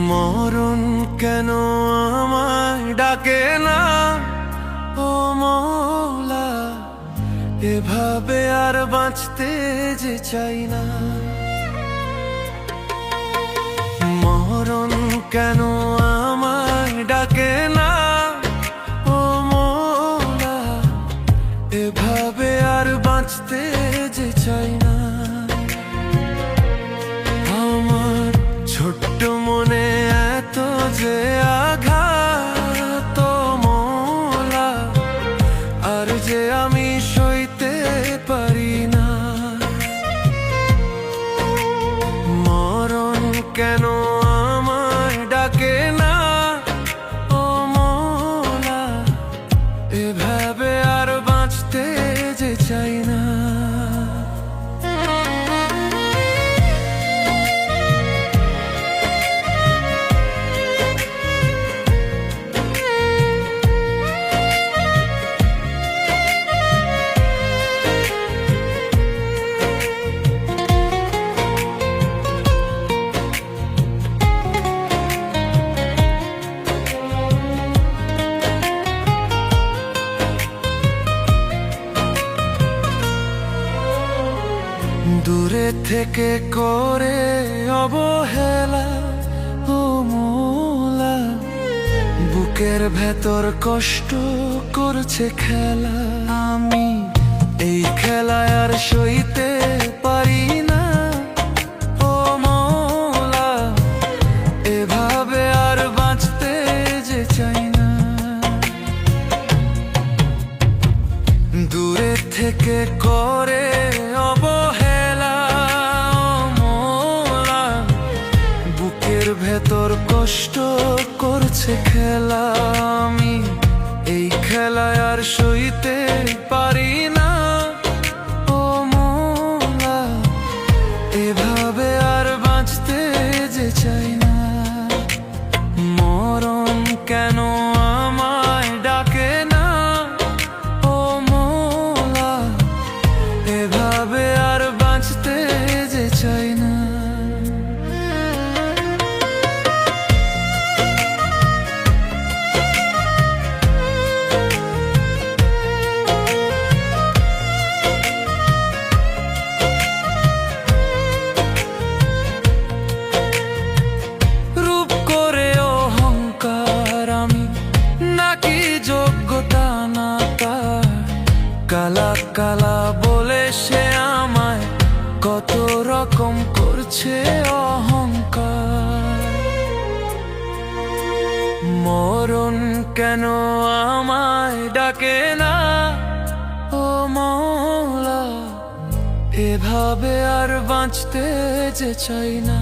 মরণ কেন আমায় ডাকে না, ও মওলা, এভাবে আর বাঁচতে যে চাই না। মরণ কেন আমায় ডাকে না, ও মওলা, এভাবে আর বাঁচতে যে চাই না। আমার ছোট্ট মনে এত যে আঘাত, মওলা, আর যে আমি সইতে পারি না। মরণ কেন আমায় ডাকে না, ও মওলা, এভাবে আর বাঁচতে যে চাই না। দূরে থেকে করে অবহেলা, ও মওলা, বুকের ভেতর কষ্ট করছে খেলা। আমি এই খেলায় আর সইতে পারি না, ও মওলা, এভাবে আর বাঁচতে যে চাই না। দূরে থেকে করে অবহেলা, ভেতর কষ্ট করছে খেলা। আমি এই খেলায় আর সইতে পারি না, ও মওলা, এভাবে আর বাঁচতে যে চাই না। মরণ কেন আমায় ডাকে না, ও মওলা, এভাবে আর বাঁচতে যে চাই না। কালা কালা বলে সে আমায় কত রকম করছে অহংকার। মরণ কেন আমায় ডাকে না, ও মওলা, এভাবে আর বাঁচতে যে চাই না।